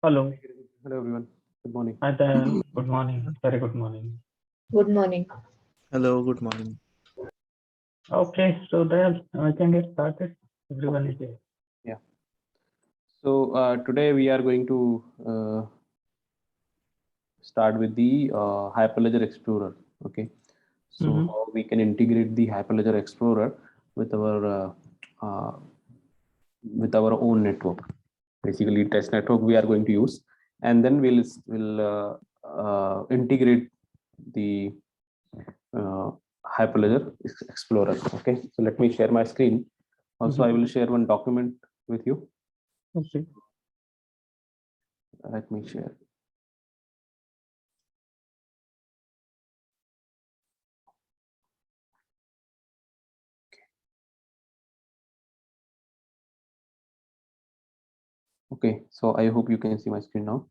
Hello. Hello everyone. Good morning. Hi there. Good morning. Very good morning. Good morning. Hello, good morning. Okay, so there I can get started. Everyone is there. Yeah. So today we are going to start with the Hyperledger Explorer. Okay. So how we can integrate the Hyperledger Explorer with uh, our own network. Basically, test network we are going to use, and then we'll integrate the Hyperledger Explorer. Okay. So let me share my screen. Also, I will share one document with you. Okay. Let me share. Okay, so I hope you can see my screen now.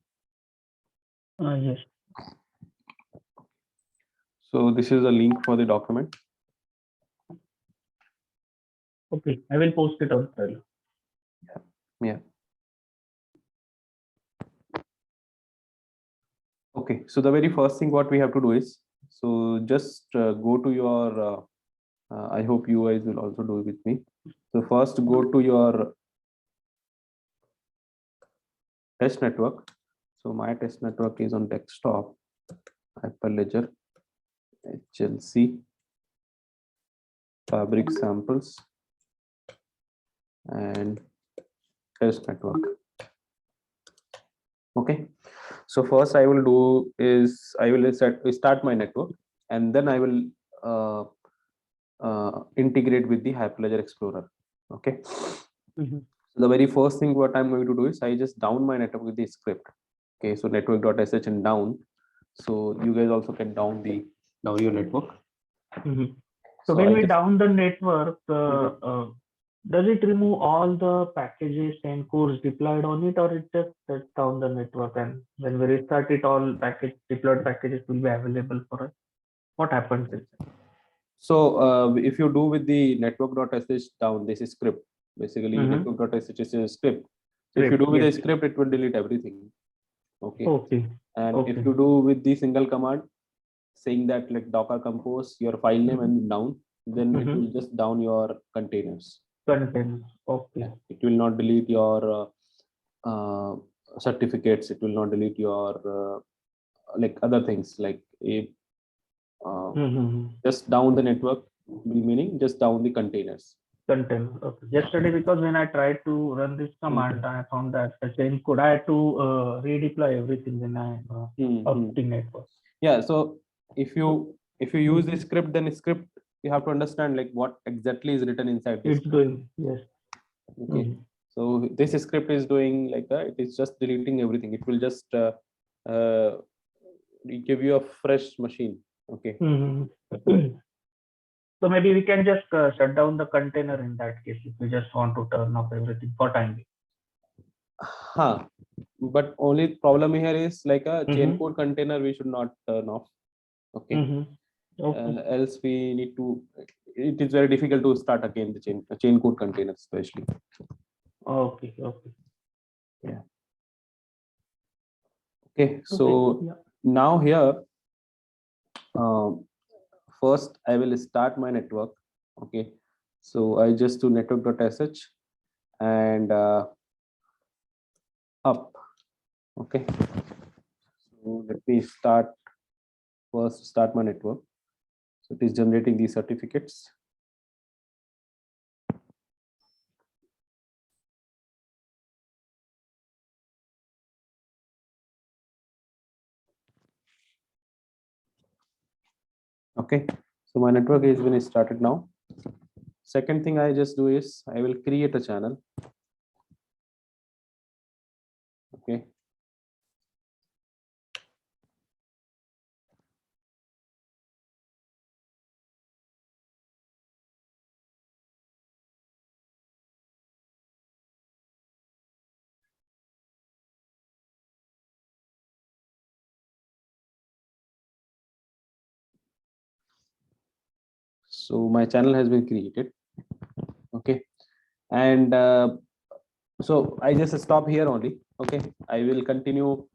Yes. So this is a link for the document. Okay, I will post it on Twitter. Yeah. Okay, so the very first thing what we have to do is, so just go to your, I hope you guys will also do it with me. So first go to your test network. So my test network is on desktop, Hyperledger, HLC, Fabric samples, and test network. Okay, so first I will do is I will start my network, and then I will integrate with the Hyperledger Explorer. Okay. So the very first thing what I'm going to do is I just down my network with the script. Okay, so network.sh and down. So you guys also can down your network. So when we down the network, does it remove all the packages and cores deployed on it, or it just shuts down the network, and when we restart it, all deployed packages will be available for us? What happens? So if you do with the network.sh down, this is script. Basically, network.sh is a script. So if you do with a script, it will delete everything. Okay. Okay. And if you do with the single command, saying that like docker compose your file name and down, then it will just down your containers. Okay. Yeah, it will not delete your certificates. It will not delete your like other things like a just down the network, meaning just down the containers. Container. Okay. Yesterday, because when I tried to run this command, I found that the chaincode I had to redeploy everything when I up the network. Yeah. So if you use the script, then script you have to understand like what exactly is written inside this. It's doing, yes. Okay. So this script is doing like that. It is just deleting everything. It will just give you a fresh machine. Okay. So maybe we can just shut down the container in that case if we just want to turn off everything for time being. But only problem here is like a chain code container we should not turn off. Okay. Else we need to. It is very difficult to start again the chain code container especially. Okay. Yeah. Okay. So now here, first I will start my network. Okay. So I just do network.sh and up. Okay. So let me start my network. So it is generating these certificates. Okay, so my network is been started now. Second thing I just do is I will create a channel. Okay. So my channel has been created. Okay, and so I just stop here only. Okay, I will continue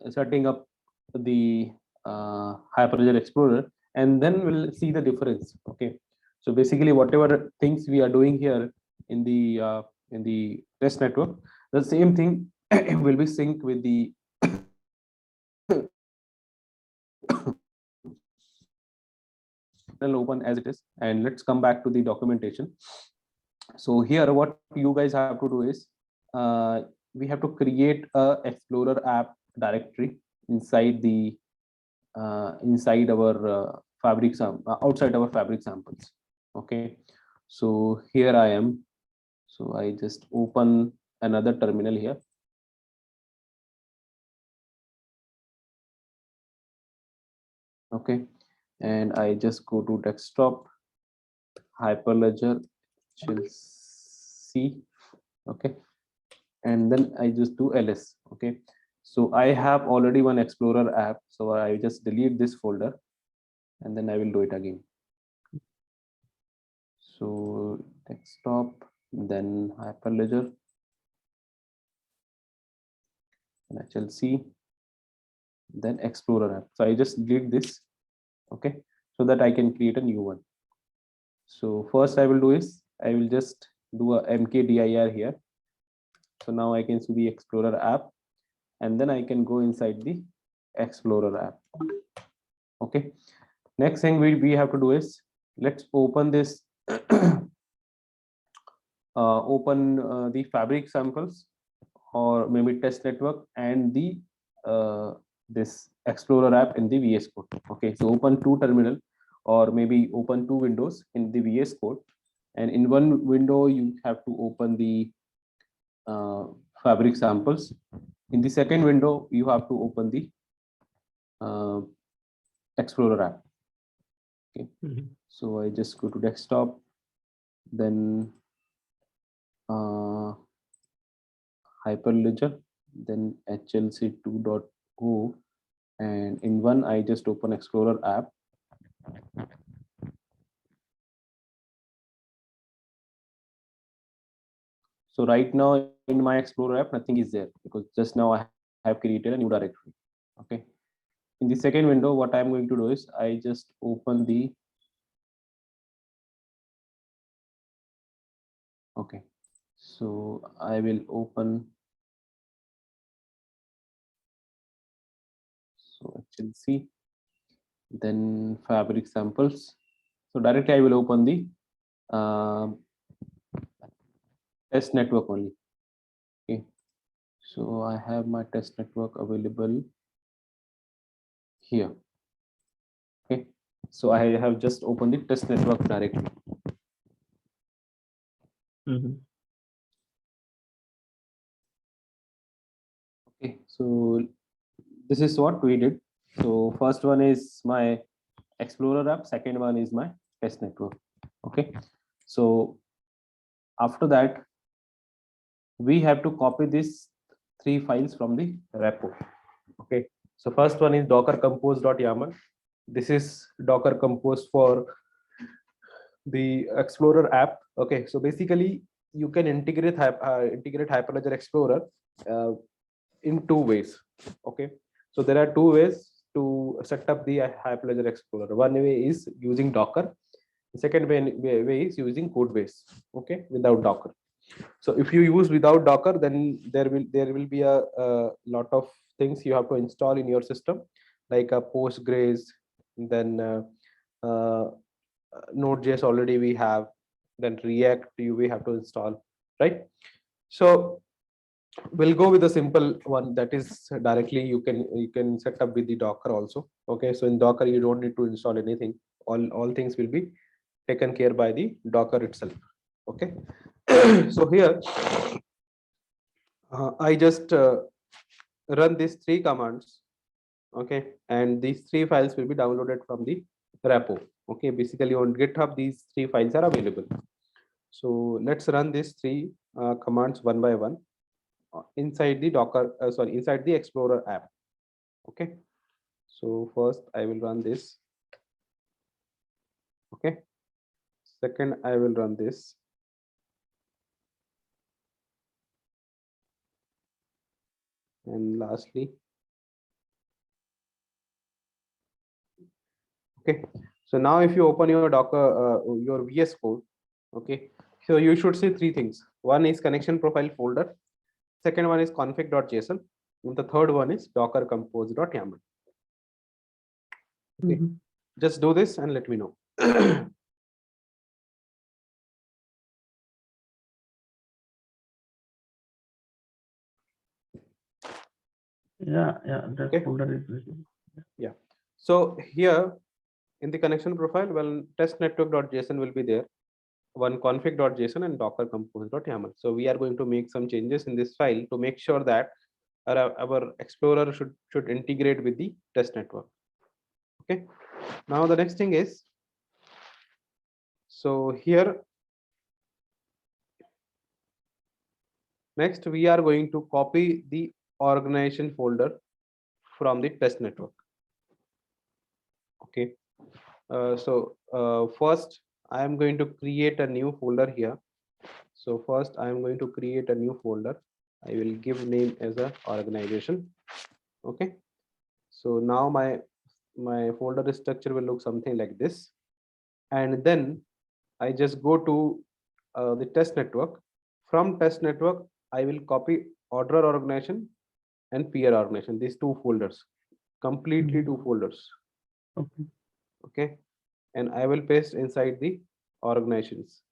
setting up the Hyperledger Explorer, and then we'll see the difference. Okay, so basically whatever things we are doing here in the test network, the same thing will be synced with the open as it is. And let's come back to the documentation. So here what you guys have to do is we have to create a Explorer app directory inside the inside our outside our Fabric samples. Okay, so here I am. So I just open another terminal here. Okay, and I just go to desktop, Hyperledger, C. Okay, and then I just do ls. Okay, so I have already one Explorer app, so I just delete this folder and then I will do it again. So desktop, then Hyperledger, HLC, then Explorer app. So I just delete this, okay, so that I can create a new one. So first I will do is I will just do a mkdir here. So now I can see the Explorer app, and then I can go inside the Explorer app. Okay, next thing we have to do is let's open this open the Fabric samples, or maybe test network, and the this Explorer app in the VS Code. Okay, so open two terminal, or maybe open two windows in the VS Code, and in one window you have to open the Fabric samples. In the second window you have to open the Explorer app. Okay, so I just go to desktop, then Hyperledger, then HLC2.o, and in one I just open Explorer app. So right now in my Explorer app nothing is there, because just now I have created a new directory. Okay, in the second window what I'm going to do is I just open the okay, so I will open, so HLC, then Fabric samples. So directly I will open the test network only. Okay, so I have my test network available here. Okay, so I have just opened the test network directly. Okay, so this is what we did. So first one is my Explorer app, second one is my test network. Okay, so after that we have to copy these three files from the repo. Okay, so first one is docker compose.yaml. This is Docker compose for the Explorer app. Okay, so basically you can integrate Hyperledger Explorer in two ways. Okay, so there are two ways to set up the Hyperledger Explorer. One way is using Docker. The second way is using code base. Okay, without Docker. So if you use without Docker, then there will be a lot of things you have to install in your system, like a Postgres, then Node.js already we have, then React we have to install, right? So we'll go with a simple one, that is directly you can set up with the Docker also. Okay, so in Docker you don't need to install anything. All things will be taken care by the Docker itself. Okay, so here I just run these three commands. Okay, and these three files will be downloaded from the repo. Okay, basically on GitHub these three files are available. So let's run these three commands one by one inside the Docker, inside the Explorer app. Okay, so first I will run this. Okay, second I will run this. And lastly, okay. So now if you open your Docker, your VS Code, okay, so you should see three things. One is connection profile folder. Second one is config.json. And the third one is docker compose.yaml. Okay, just do this and let me know. Yeah, that Okay. folder is visible. Yeah. So here in the connection profile, well, testnetwork.json will be there. One config.json and docker compose.yaml. So we are going to make some changes in this file to make sure that our Explorer should integrate with the test network. Okay. Now the next thing is, so here next we are going to copy the organization folder from the test network. Okay. First I am going to create a new folder here. So first I am going to create a new folder. I will give name as a organization. Okay. So now my folder structure will look something like this. And then I just go to the test network. From test network, I will copy order organization and peer organization, these two folders, completely two folders. Okay. Okay. And I will paste inside the organizations.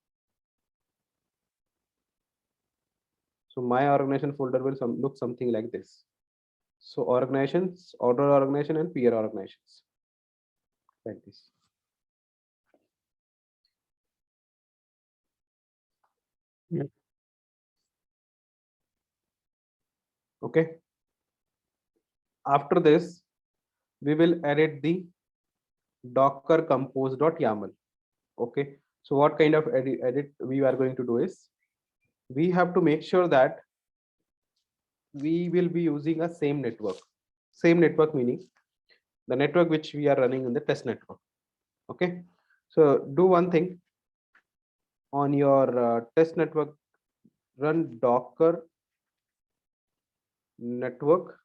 So my organization folder will look something like this. So organizations, order organization and peer organizations, like this. Yeah. Okay. After this, we will edit the docker compose.yaml. Okay. So what kind of edit we are going to do is, we have to make sure that we will be using a same network. Same network meaning the network which we are running in the test network. Okay. So do one thing on your test network, run docker network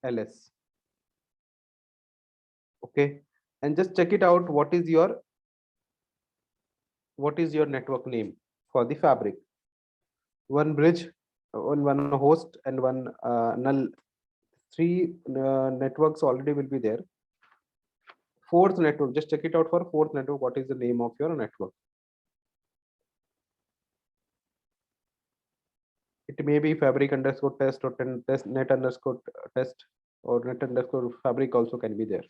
ls. Okay. And just check it out. What is your network name for the fabric? One bridge, one host, and one null. Three networks already will be there. Fourth network, just check it out for fourth network. What is the name of your network? It may be fabric underscore test or test net underscore test, or net underscore fabric also can be there.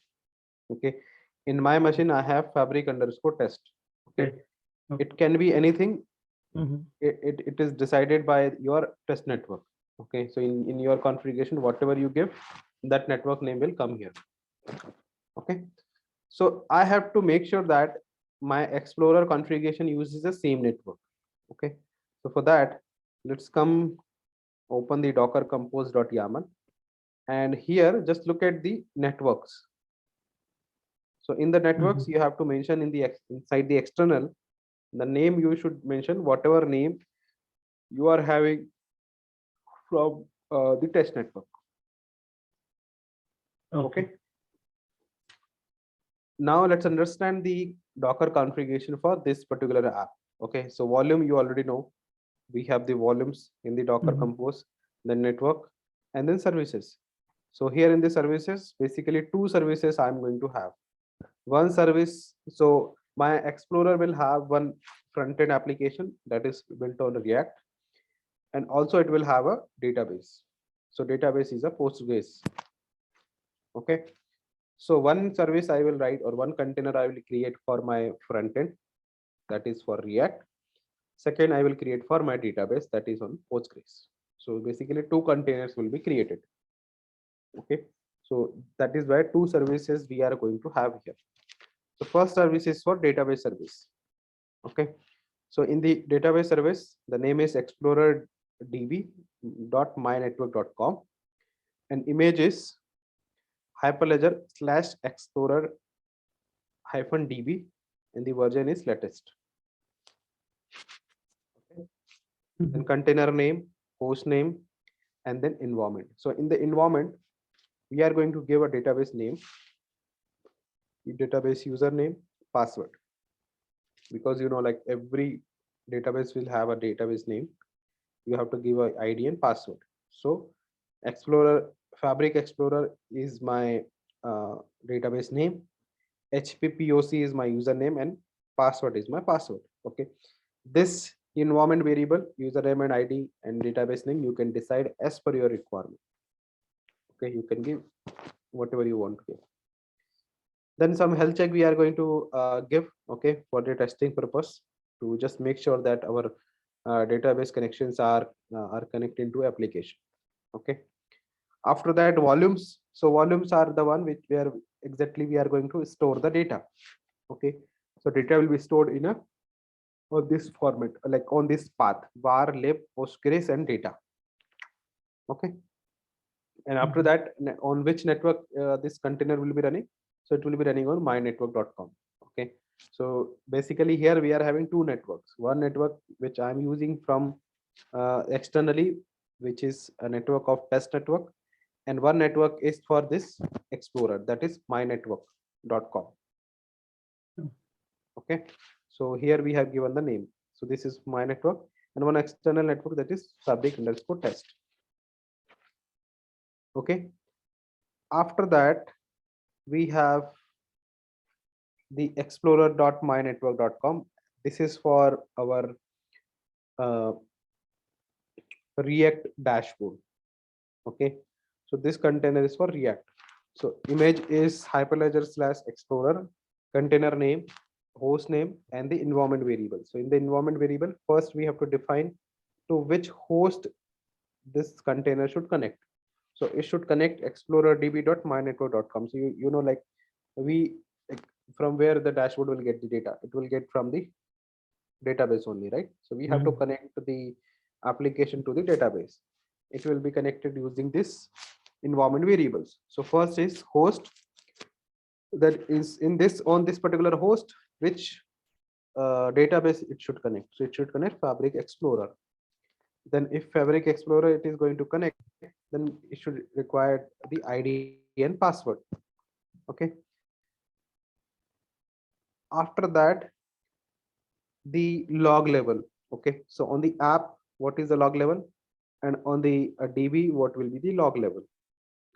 Okay. In my machine, I have fabric underscore test. Okay. Okay. It can be anything. Mhm. It is decided by your test network. Okay. So in your configuration, whatever you give, that network name will come here. Okay. So I have to make sure that my Explorer configuration uses the same network. Okay. So for that, let's come open the docker compose.yaml, and here just look at the networks. So in the networks, you have to mention in the inside the external, the name you should mention whatever name you are having from the test network. Okay. Now let's understand the docker configuration for this particular app. Okay. So volume, you already know. We have the volumes in the docker compose, then network, and then services. So here in the services, basically two services I'm going to have. One service, so my Explorer will have one front-end application that is built on React, and also it will have a database. So database is a Postgres. Okay. So one service I will write, or one container I will create for my front end, that is for React. Second, I will create for my database, that is on Postgres. So basically two containers will be created. Okay. So that is why two services we are going to have here. The first service is for database service. Okay. So in the database service, the name is explorerdb.mynetwork.com, and image is Hyperledger/explorer-db, and the version is latest. Okay. Then container name, host name, and then environment. So in the environment, we are going to give a database name, database username, password, because like every database will have a database name. You have to give a ID and password. So Explorer, Fabric Explorer is my database name, HPPOC is my username, and password is my password. Okay, this environment variable, username and ID and database name, you can decide as per your requirement. Okay, you can give whatever you want to give. Then some health check we are going to give, okay, for the testing purpose, to just make sure that our database connections are connected to application. Okay, after that, volumes. So volumes are the one which where exactly we are going to store the data. Okay, so data will be stored in a on this format, like on this path, var, lib, postgres, and data. Okay, and after that, on which network this container will be running? So it will be running on mynetwork.com. Okay, so basically here we are having two networks. One network which I'm using from externally, which is a network of test network, and one network is for this Explorer, that is mynetwork.com. Okay, so here we have given the name. So this is my network, and one external network, that is fabric_test. Okay, after that we have the explorer.mynetwork.com. This is for our React dashboard. Okay, so this container is for React. So image is Hyperledger/Explorer, container name, host name, and the environment variable. So in the environment variable, first we have to define to which host this container should connect. So it should connect explorerdb.mynetwork.com. So you know, like we, like, from where the dashboard will get the data, it will get from the database only, right? So we have to connect the application to the database. It will be connected using this environment variables. So first is host, that is in this, on this particular host, which database it should connect. So it should connect Fabric Explorer. Then if Fabric Explorer it is going to connect, then it should require the ID and password. Okay, after that, the log level. Okay, so on the app, what is the log level, and on the DB, what will be the log level?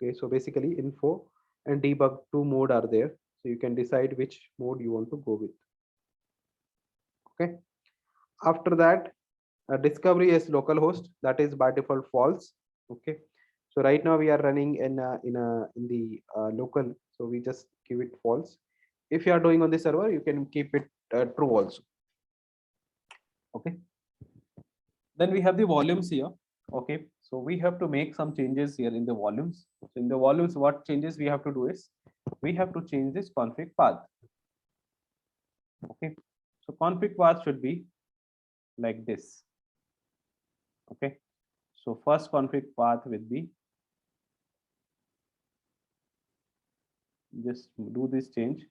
Okay, so basically info and debug, two mode are there, so you can decide which mode you want to go with. Okay, after that, discovery is localhost, that is by default false. Okay, so right now we are running in the local, so we just give it false. If you are doing on the server, you can keep it true also. Okay, then we have the volumes here. Okay, so we have to make some changes here in the volumes. So in the volumes, what changes we have to do is we have to change this config path. Okay, so config path should be like this. Okay, so first config path will be, just do this change.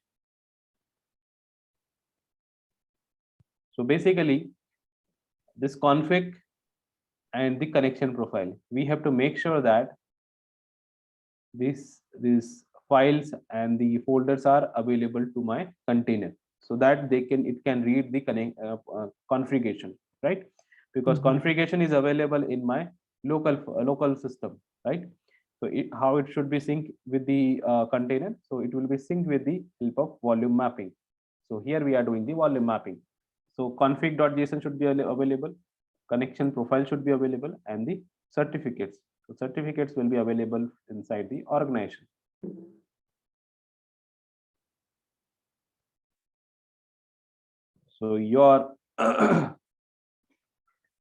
So basically this config and the connection profile, we have to make sure that these files and the folders are available to my container, so that it can read the configuration, right? Because configuration is available in my local system, right? So how it should be synced with the container, so it will be synced with the help of volume mapping. So here we are doing the volume mapping. So config.json should be available, connection profile should be available, and the certificates. So certificates will be available inside the organization. So your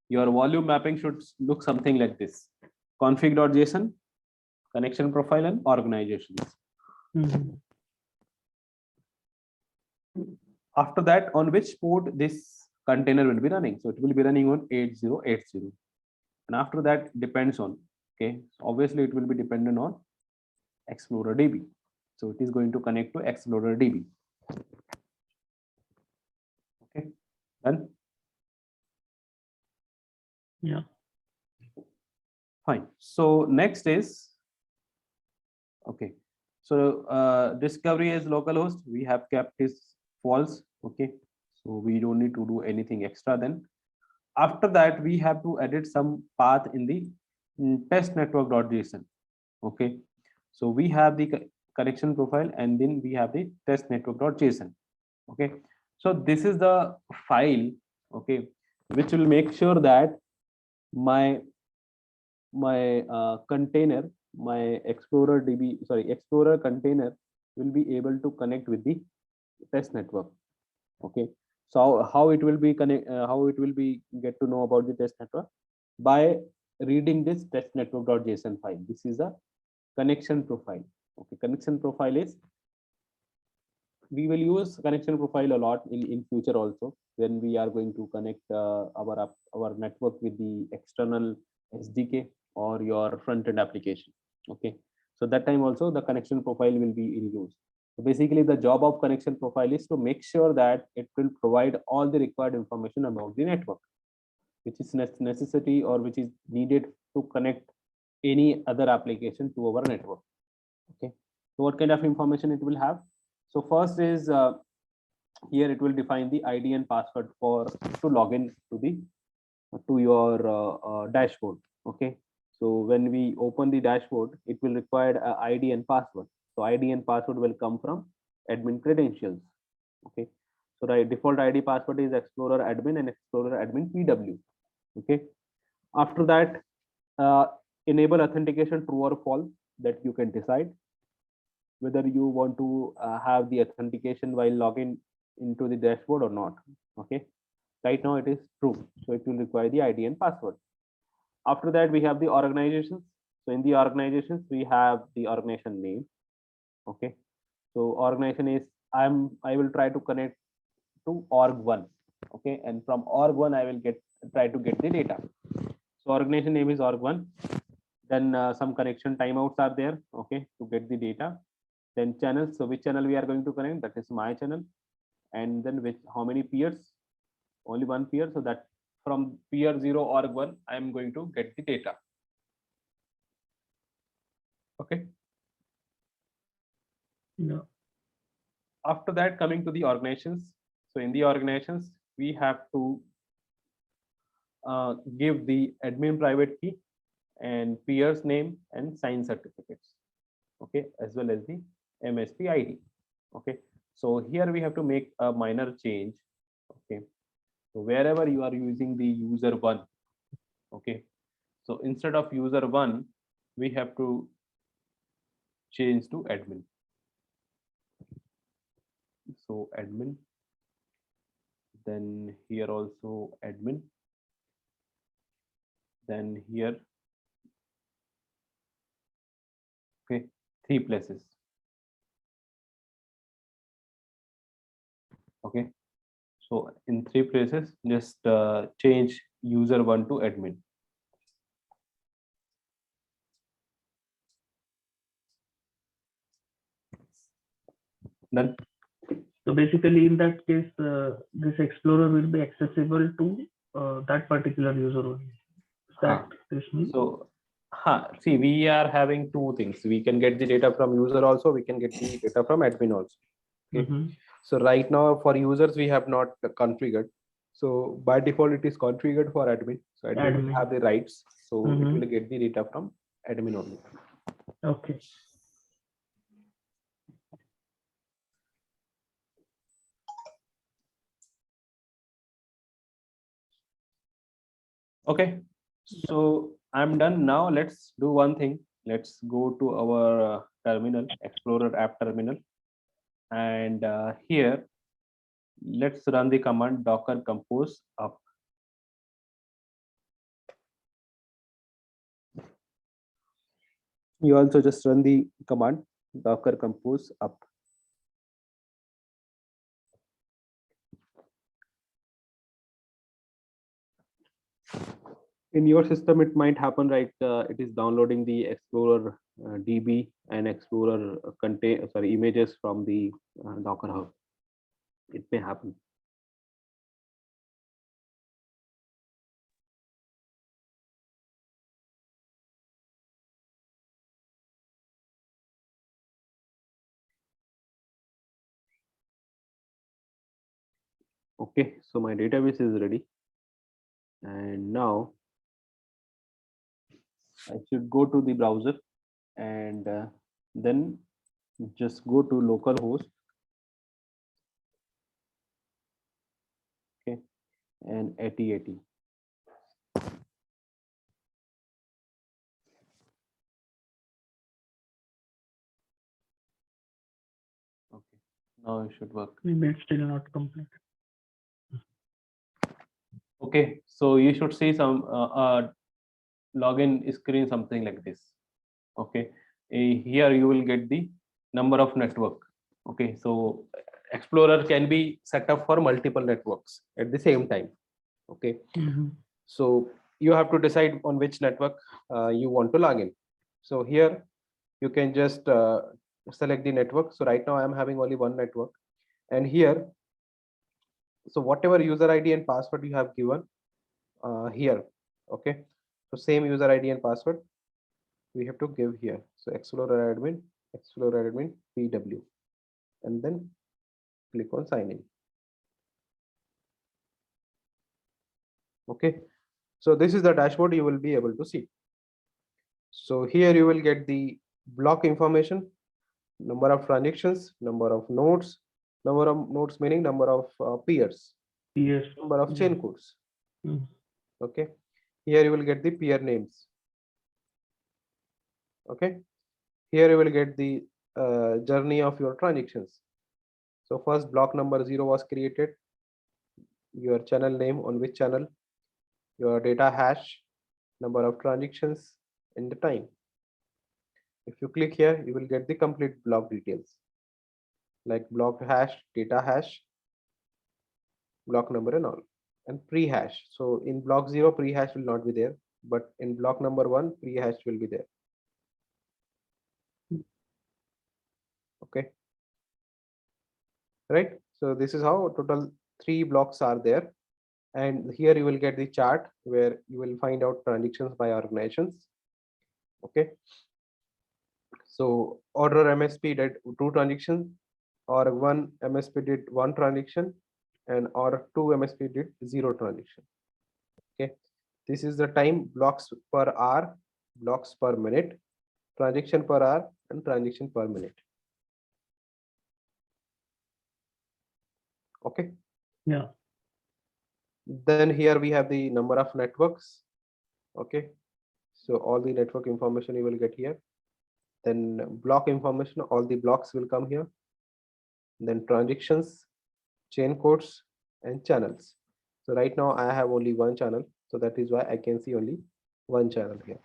your volume mapping should look something like this: config.json, connection profile, and organizations. After that, on which port this container will be running? So it will be running on 8080. And after that, depends on, okay, so obviously it will be dependent on Explorer DB. So it is going to connect to Explorer DB. Okay, done. Yeah. Fine. So next is, okay. So discovery as localhost, we have kept is false. Okay. So we don't need to do anything extra then. After that, we have to edit some path in the test network.json. Okay. So we have the connection profile and then we have the test network.json. Okay. So this is the file, okay, which will make sure that my container, my explorer container will be able to connect with the test network. Okay. So how it will be how it will be get to know about the test network? By reading this test network.json file. This is a connection profile. Okay. Connection profile is, we will use connection profile a lot in future also, when we are going to connect our network with the external SDK or your front end application. Okay. So that time also the connection profile will be in use. So basically the job of connection profile is to make sure that it will provide all the required information about the network, which is necessity or which is needed to connect any other application to our network. Okay. So what kind of information it will have? So first is here it will define the ID and password for to log in to your dashboard. Okay. So when we open the dashboard, it will require ID and password. So ID and password will come from admin credentials. Okay. So the default ID password is Explorer admin and Explorer admin PW. Okay. After that, enable authentication true or false, that you can decide whether you want to have the authentication while logging into the dashboard or not. Okay. Right now it is true. So it will require the ID and password. After that, we have the organizations. So in the organizations, we have the organization name. Okay. So organization is, I will try to connect to org1. Okay. And from org1, I will try to get the data. So organization name is org1. Then some connection timeouts are there. Okay. To get the data. Then channels. So which channel we are going to connect? That is my channel. And then how many peers? Only one peer. So that from peer 0 org 1, I am going to get the data. Okay. Yeah. After that, coming to the organizations. So in the organizations, we have to give the admin private key and peer's name and sign certificates. Okay, as well as the MSP ID. Okay. So here we have to make a minor change. Okay. So wherever you are using the user one, okay. So instead of user one, we have to change to admin. So admin, then here also admin, then here, okay, 3 places. Okay. So in 3 places, just change user one to admin. Done. So basically, in that case, this Explorer will be accessible to that particular user only. Is that this means? So, see, we are having two things. We can get the data from user also. We can get the data from admin also. Okay. So right now for users, we have not configured. So by default, it is configured for admin. So admin will have the rights. So it will get the data from admin only. Okay. Okay. So I'm done now. Let's do one thing. Let's go to our terminal, Explorer app terminal. And here, let's run the command docker compose up. You also just run the command docker compose up. In your system, it might happen, right? It is downloading the Explorer DB and Explorer images from the Docker Hub. It may happen. Okay, so my database is ready. And now I should go to the browser and then just go to localhost. Okay, and 8080. Okay, now it should work. Maybe it's still not complete. Okay, so you should see some login screen, something like this. Okay, here you will get the number of network. Okay, so Explorer can be set up for multiple networks at the same time. Okay, so you have to decide on which network you want to log in. So here you can just select the network. So right now I am having only one network, and here, so whatever user ID and password you have given here, okay, so same user ID and password we have to give here. So Explorer admin PW, and then click on sign in. Okay, so this is the dashboard you will be able to see. So here you will get the block information, number of transactions, number of nodes meaning number of peers, Yes. number of chain codes. Mhm. Okay, here you will get the peer names. Okay, here you will get the journey of your transactions. So first block number 0 was created, your channel name, on which channel, your data hash, number of transactions, and the time. If you click here, you will get the complete block details like block hash, data hash, block number and all, and pre-hash. So in block 0, pre-hash will not be there, but in block number 1, pre-hash will be there. Okay, right? So this is how total 3 blocks are there. And here you will get the chart where you will find out transactions by organizations. Okay, so order MSP did 2 transactions, or one MSP did 1 transaction, and or 2 MSP did 0 transaction. Okay, this is the time, blocks per hour, blocks per minute, transaction per hour, and transaction per minute. Okay, Yeah. then here we have the number of networks. Okay, so all the network information you will get here. Then block information, all the blocks will come here. Then transactions, chain codes, and channels. So right now I have only one channel, so that is why I can see only one channel here.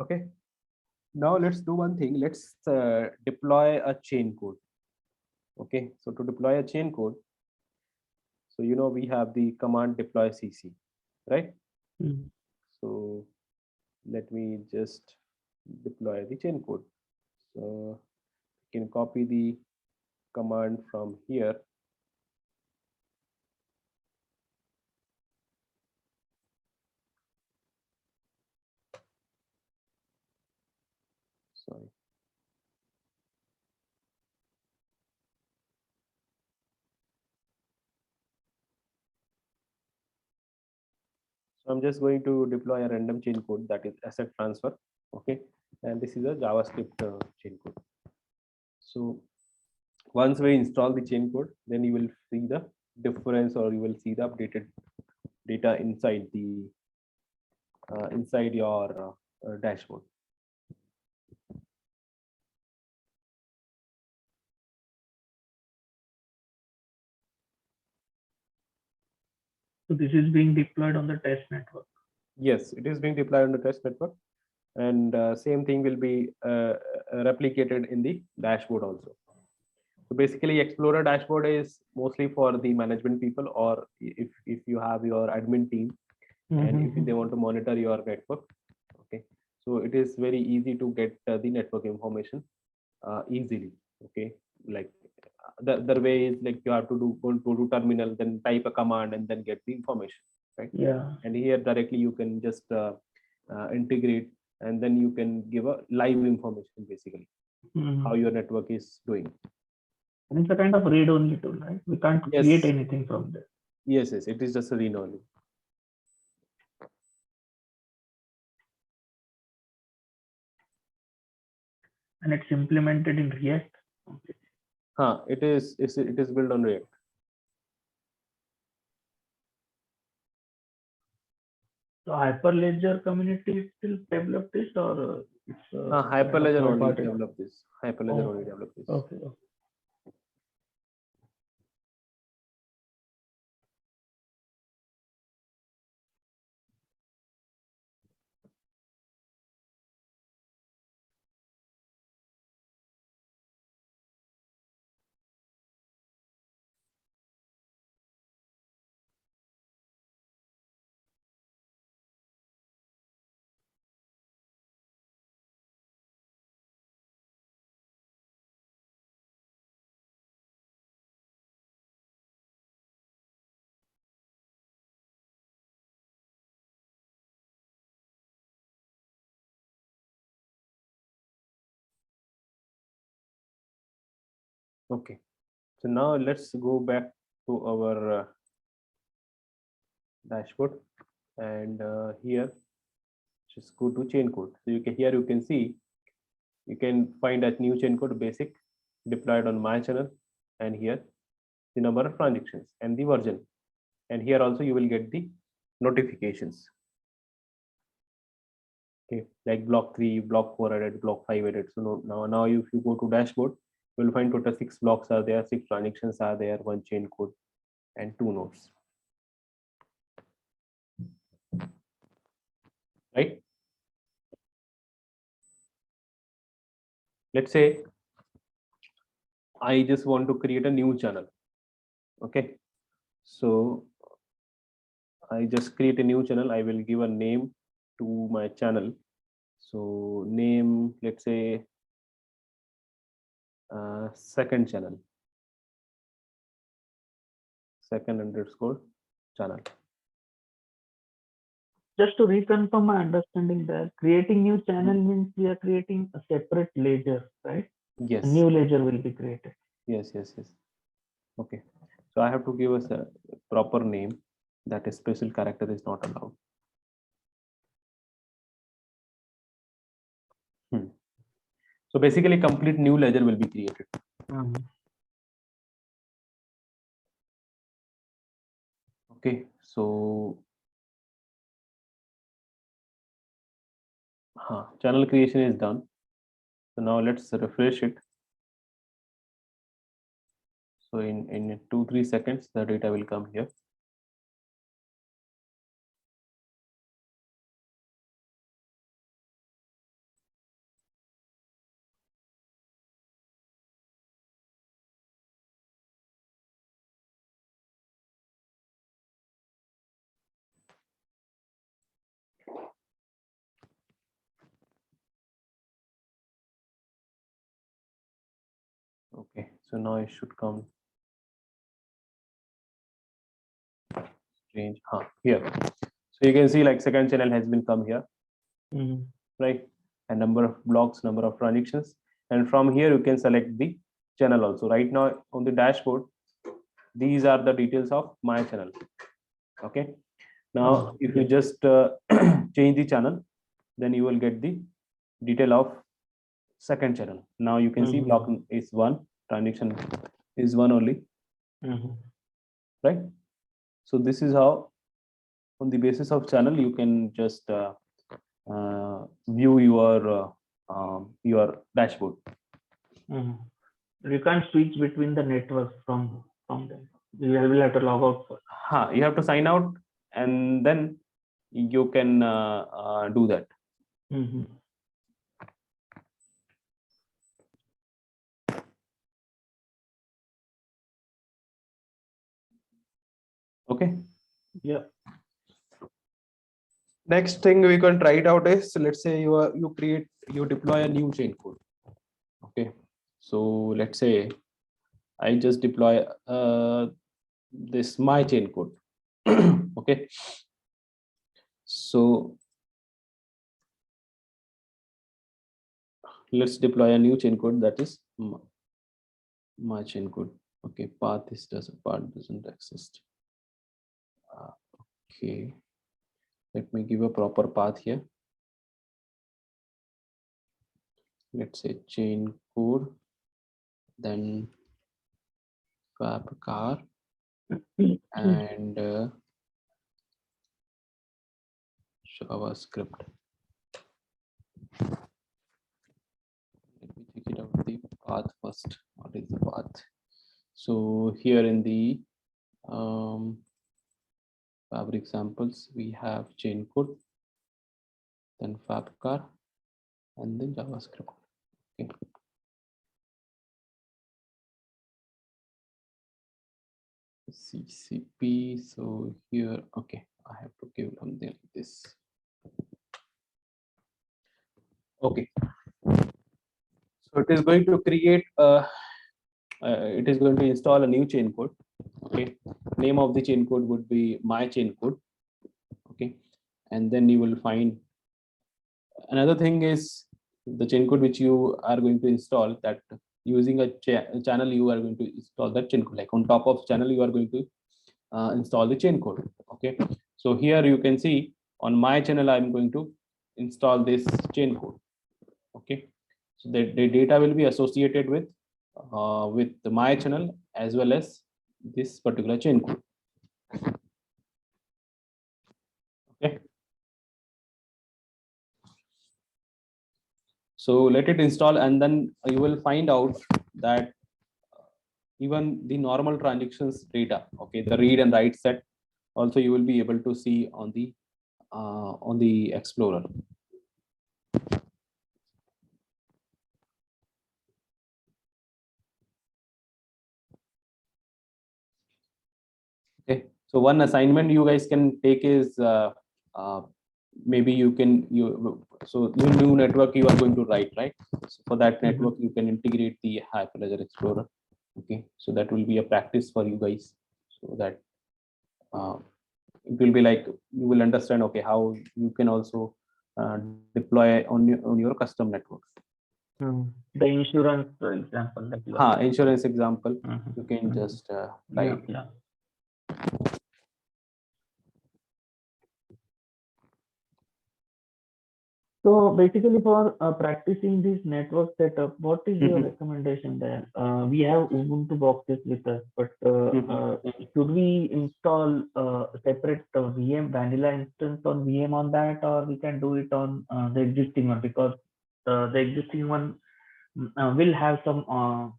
Okay, now let's do one thing. Let's deploy a chain code. Okay, so to deploy a chain code, so you know we have the command deploy cc, right? Mhm. So let me just deploy the chain code. So you can copy the command from here. Sorry. So I'm just going to deploy a random chain code, that is asset transfer. Okay, and this is a JavaScript chain code. So once we install the chain code, then you will see the difference, or you will see the updated data inside the inside your dashboard. So this is being deployed on the test network. Yes, it is being deployed on the test network, and same thing will be replicated in the dashboard also. So basically, Explorer dashboard is mostly for the management people, or if you have your admin team, and if they want to monitor your network. Okay, so it is very easy to get the network information easily. Okay, like the other way is like you have to go to terminal, then type a command and then get the information, right? Yeah. And here directly you can just integrate, and then you can give a live information, basically how your network is doing. And it's a kind of read-only tool, right? We can't create anything from there. Yes, it is just a read only. And it's implemented in React. It is built on React. So Hyperledger community still developed this, or it's Hyperledger third only party? developed this. Hyperledger only developed this. Okay. Okay. So now let's go back to our dashboard, and here just go to chain code. So here you can see, you can find a new chain code basic deployed on my channel, and here the number of transactions and the version, and here also you will get the notifications. Okay, like block 3, block 4 added, block 5 added. So now if you go to dashboard, you will find total 6 blocks are there, 6 transactions are there, 1 chain code, and 2 nodes. Right? Let's say I just want to create a new channel. Okay, so I just create a new channel. I will give a name to my channel. So name, let's say second channel, second_channel. Just to reconfirm my understanding that creating new channel means we are creating a separate ledger, right? Yes. A new ledger will be created. Yes. Okay. So I have to give us a proper name. That is, special character is not allowed. So basically, complete new ledger will be created. Okay. So channel creation is done. So now let's refresh it. So in 2-3 seconds, the data will come here. Okay, so now it should come. Strange. Here. So you can see like second channel has been come here, right? And number of blocks, number of transactions, and from here you can select the channel also. Right now on the dashboard, these are the details of my channel. Okay. Now if you just change the channel, then you will get the detail of second channel. Now you can see block is 1, transaction is 1 only, right? So this is how, on the basis of channel, you can just view your dashboard. You can't switch between the networks from them. You will have to log out first. You have to sign out, and then you can do that. Okay. Yeah. Next thing we can try it out is, let's say you Deploy a new chain code. Okay. So let's say I just deploy this my chain code. Okay. So let's deploy a new chain code, that is my chain code. Okay, path doesn't exist. Okay, let me give a proper path here. Let's say chain code, then fab car, and JavaScript. Let me check it out the path first. What is the path? So here in the fabric samples, we have chain code, then fab car, and then JavaScript. Okay. CCP. So here, okay, I have to give something like this. Okay. So it is going to create it is going to install a new chain code. Okay. Name of the chain code would be my chain code. Okay. And then you will find another thing is the chain code which you are going to install, that using a channel you are going to install that chain code, like on top of channel you are going to install the chain code. Okay, so here you can see on my channel I'm going to install this chain code. Okay, so the data will be associated with my channel as well as this particular chain code. Okay, so let it install, and then you will find out that even the normal transactions data, okay, the read and write set, also you will be able to see on the Explorer. Okay, so one assignment you guys can take is maybe you so new network you are going to write, right? So for that network you can integrate the Hyperledger Explorer. Okay, so that will be a practice for you guys, so that it will be like you will understand, okay, how you can also deploy on your custom networks. The insurance example that you are insurance example, you can just write. yeah. So basically, for practicing this network setup, what is your recommendation there? We have Ubuntu boxes with us, but should we install a separate VM vanilla instance on VM on that, or we can do it on the existing one, because the existing one will have some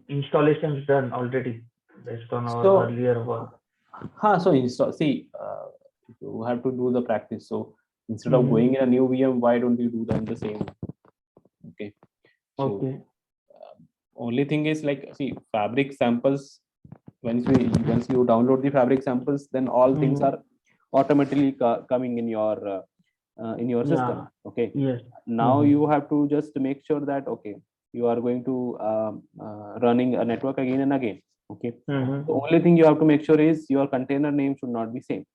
installations done already based on our earlier work. So install. See, you have to do the practice. So instead of going in a new VM, why don't you do that in the same one? Okay. So, okay. Only thing is, like, see, fabric samples. Once you download the fabric samples, then all things are automatically coming in your system. Okay. Yes. Now you have to just make sure that, okay, you are going to running a network again and again. Okay. The only thing you have to make sure is your container name should not be same.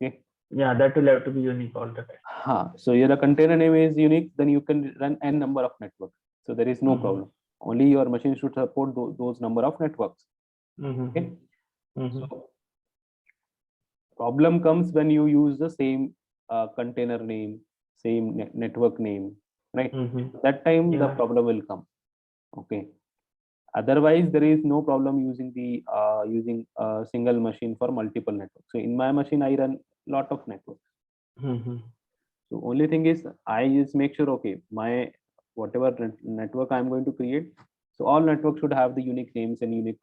Okay. Yeah, that will have to be unique all the time. So your container name is unique, then you can run n number of networks. So there is no problem. Only your machine should support those number of networks. Okay. So problem comes when you use the same container name, same network name, right? That time the problem will come. Okay. Otherwise, there is no problem using using a single machine for multiple networks. So in my machine, I run lot of networks. So only thing is, I just make sure, okay, my whatever network I'm going to create, so all networks should have the unique names and unique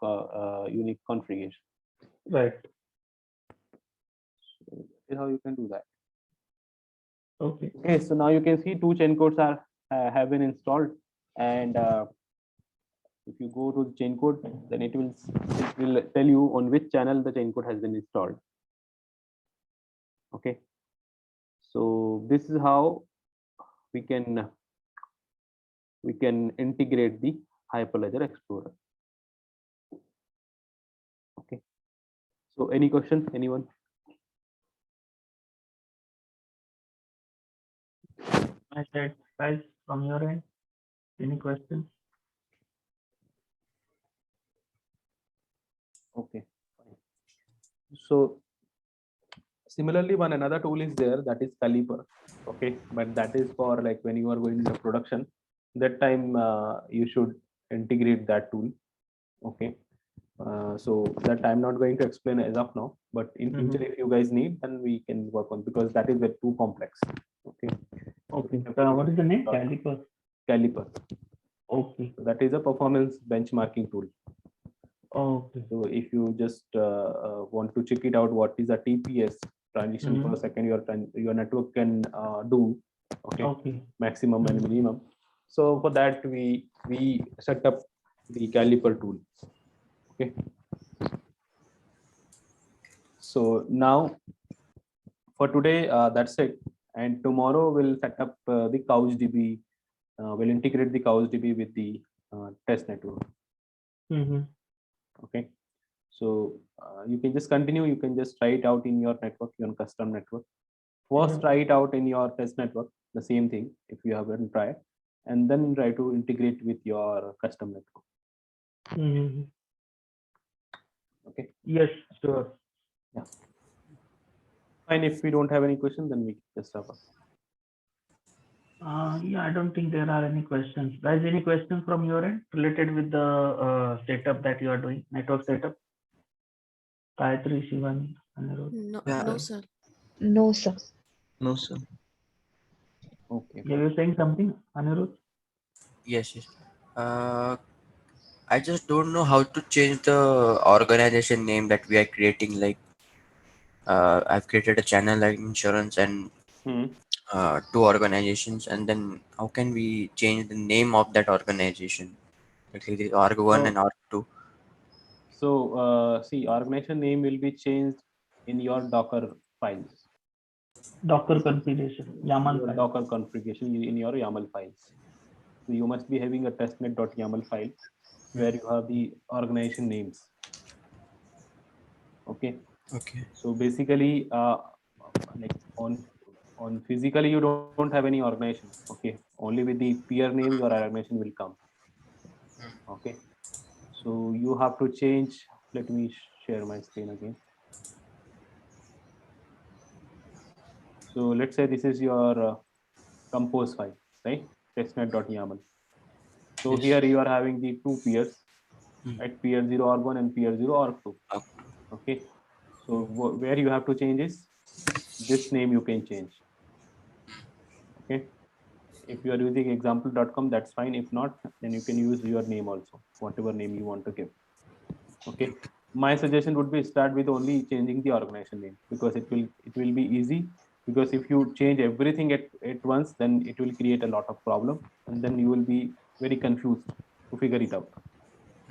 configuration. Right. So that is how you can do that. Okay. Okay. So now you can see 2 chain codes are have been installed, and if you go to the chain code, then it will tell you on which channel the chain code has been installed. Okay. So this is how we can integrate the Hyperledger Explorer. Okay. So any question, anyone? I said, guys, from your end, any questions? Okay, fine. So similarly, one another tool is there, that is Caliper. Okay, but that is for like when you are going into production. That time you should integrate that tool. Okay, so that I'm not going to explain as of now, but in future if you guys need, then we can work on, because that is very too complex. Okay. Okay. What is the name? Caliper. Caliper. Okay. So that is a performance benchmarking tool. Okay. So if you just want to check it out, what is a TPS, transition per second, your network can do. Okay. Okay. Maximum and minimum. So for that we set up the Caliper tool. Okay. So now for today, that's it. And tomorrow we'll set up the CouchDB. We'll integrate the CouchDB with the test network. Okay. So you can just continue. You can just try it out in your network, your custom network. First, try it out in your test network, the same thing if you haven't tried, and then try to integrate with your custom network. Okay. Yes, sure. Yeah. Fine. If we don't have any questions, then we just wrap up. Yeah, I don't think there are any questions. Guys, any questions from your end related with the setup that you are doing, network setup? Gayatri, Shivani, Anirudh. No, Yeah. no, sir. No, sir. No, sir. Okay. Yeah, you're saying something, Anirudh? Yes, yes. I just don't know how to change the organization name that we are creating. Like, I've created a channel like insurance and two organizations, and then how can we change the name of that organization? Like the org1 and org2. So see, organization name will be changed in your Docker files. Docker configuration, YAML Your file. Docker configuration in your YAML files. So you must be having a testnet.yaml file where you have the organization names. Okay. Okay. So basically, like on physically you don't have any organization. Okay. Only with the peer name your organization will come. Okay. So you have to change. Let me share my screen again. So let's say this is your compose file, right? Testnet.yaml. So Yes. here you are having the two peers, right? Peer 0 org1 and peer 0 org2. Okay. So where you have to change is this name you can change. Okay. If you are using example.com, that's fine. If not, then you can use your name also, whatever name you want to give. Okay. My suggestion would be start with only changing the organization name, because it will be easy. Because if you change everything at once, then it will create a lot of problem, and then you will be very confused to figure it out.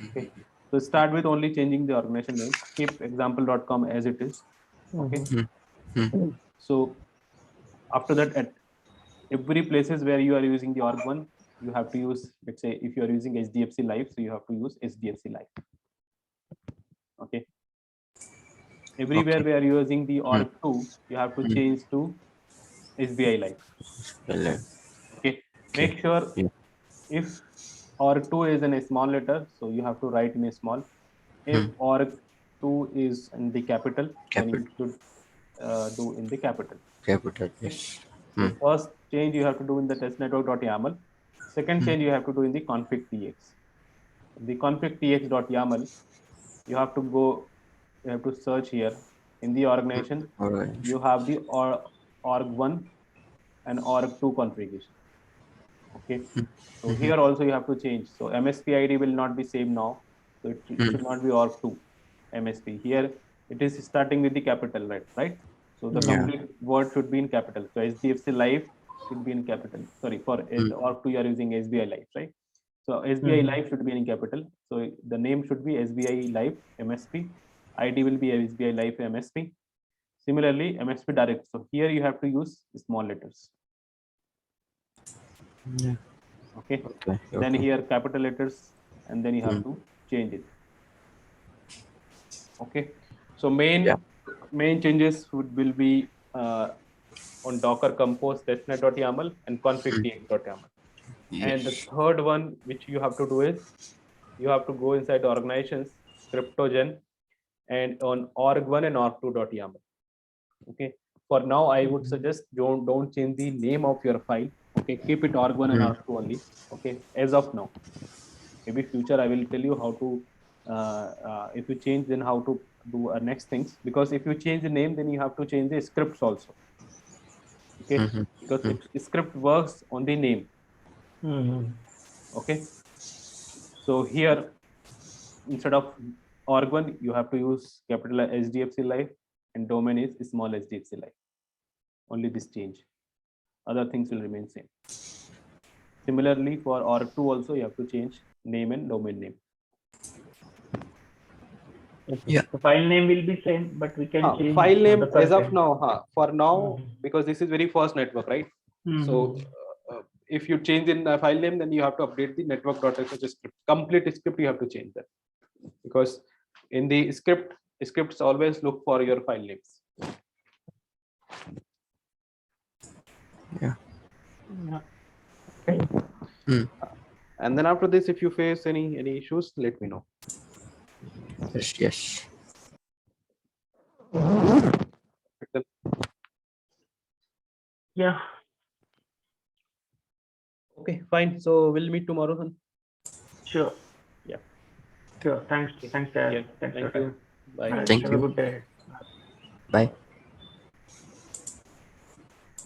Okay. So start with only changing the organization name. Keep example.com as it is. Okay. So after that, at every places where you are using the org1, you have to use, let's say if you are using HDFC Live, so you have to use HDFC Live. Okay. Everywhere where you are using the org2, you have to change to SBI Live. Okay. Make sure if org2 is in a small letter, so you have to write in a small. If org2 is in the capital, then you should do in the capital. Capital, yes. So first change you have to do in the testnetwork.yaml. Second change you have to do in the config.tx. The config.tx.yaml, you have to go, you have to search here in the organization. You have the org1 and org2 configuration. Okay. So here also you have to change. So MSP ID will not be same now. So it should not be org2 MSP. Here it is starting with the capital, right? So the complete word should be in capital. So HDFC Live should be in capital. Sorry, for org2 you are using SBI Live, right? So SBI Live should be in capital. So the name should be SBI Live MSP. ID will be SBI Live MSP. Similarly, MSP direct. So here you have to use small letters. Okay. Then here capital letters, and then you have to change it. Okay. So main changes will be on Docker Compose testnet.yaml and config.tx.yaml. And the third one which you have to do is you have to go inside the organizations, cryptogen, and on org1 and org2.yaml. Okay. For now, I would suggest don't change the name of your file. Okay, keep it org1 and org2 only. Okay, as of now. Maybe future I will tell you how to. If you change, then how to do next things. Because if you change the name, then you have to change the scripts also. Okay, because script works on the name. Okay, so here instead of org1, you have to use capital HDFC Life, and domain is small HDFC Life. Only this change. Other things will remain same. Similarly, for org2 also, you have to change name and domain name. Okay. Yeah. The file name will be same, but we can change file name the as of content. now. For now, because this is very first network, right? So if you change in the file name, then you have to update the network.sh script. Complete script you have to change that, because in the scripts always look for your file names. Yeah. Okay. And then after this, if you face any issues, let me know. Yes. Yeah. Okay, fine. So we'll meet tomorrow then. Sure. Yeah. Sure. Thanks. Thanks, guys. Yeah. Thanks for Thank your you. time. Bye. Bye. Thank Have you. a good day. Bye.